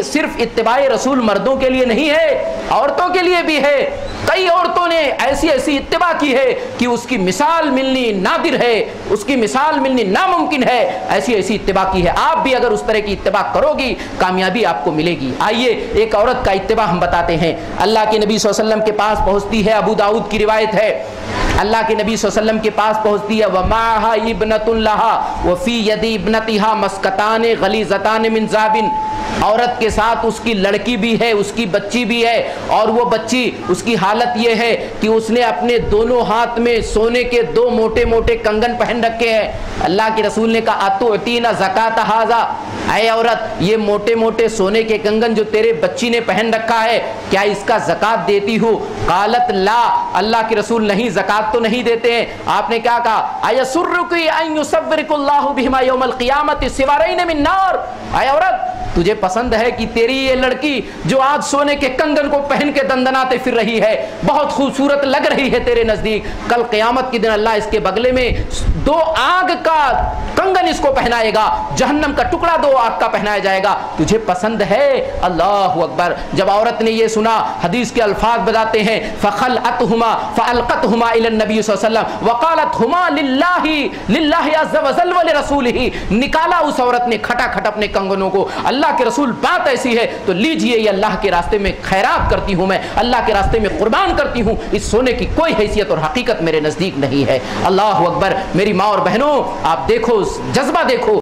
صرف اتباع رسول مردوں کے لیے نہیں ہے، عورتوں کے لیے بھی ہے۔ کئی عورتوں نے ایسی اتباع کی ہے کہ اس کی مثال ملنی نادر ہے، اس کی مثال ملنی ناممکن ہے، ایسی اتباع کی ہے۔ آپ بھی اگر اس طرح کی اتباع کرو گی کامیابی آپ کو ملے گی۔ آئیے ایک عورت کا اتباع ہم بتاتے ہیں۔ اللہ کے نبی صلی اللہ علیہ وسلم کے پاس پہنچتی ہے، ابو داؤد کی روایت ہے، اللہ کے نبی صلی اللہ علیہ وسلم کے پاس پہنچتی ہے، وَمَعَهَا ابْنَةٌ لَهَا وَفِي يَدِ ابْنَتِهَا مَسْكَتَانِ غَلِيظَتَانِ مِنْ ذَابٍ۔ عورت کے ساتھ اس کی لڑکی بھی ہے، اس کی بچی بھی ہے، اور وہ بچی اس کی حالت یہ ہے کہ اس نے اپنے دونوں ہاتھ میں سونے کے دو موٹے موٹے کنگن پہن رکھے ہیں۔ اللہ کے رسول نے کہا اَتُعْتِينَ زَكَاةَ هَذَا، اے عورت یہ موٹے موٹے سونے کے کنگن جو تیرے بچی نے پہن رکھا ہے کیا اس کا زکات دیتی ہو؟ قالت لا، اللہ کے رسول نہیں، زکات تو نہیں دیتے ہیں۔ آپ نے کیا کہا؟ اَيَسُرُّكِ أَن يُصَوِّرِكُ اللَّهُ بِهِمَا يَوْمَ الْقِيَامَةِ سِوَارَيْنِ مِن نَّارٍ، اے عورت تجھے پسند ہے کہ تیری یہ لڑکی جو آج سونے کے کنگن کو پہن کے دندناتے پھر رہی ہے، بہت خوبصورت لگ رہی ہے تیرے نزدیک، کل قیامت کے دن اللہ اس کے بغلے میں دو آگ کا کنگن اس کو پہنائے گا، جہنم کا ٹکڑا دو آگ کا پہنایا جائے گا، تجھے پسند ہے؟ اللہ اکبر۔ جب عورت نے یہ سنا، حدیث کے الفاظ بتاتے ہیں فَخَلْعَتْهُمَا فَأَلْقَتْهُمَا إِلَى النَّبِيِّ صلی اللہ علیہ وسلم وَقَالَتْ هُمَا لِلَّهِ عَزَّ وَجَلَّ وَلِرَسُولِهِ، نکالا اس عورت نے کھٹا کھٹ اپنے کنگنوں کو، اللہ کے رسول بات ایسی ہے تو لیجئے، یہ اللہ کے راستے میں خیرات کرتی ہوں، میں اللہ کے راستے میں قربان کرتی ہوں، اس سونے کی کوئی حیثیت اور حقیقت میرے نزدیک نہیں ہے۔ اللہ اکبر۔ میری ماں اور بہنوں، آپ دیکھو، جذبہ دیکھو۔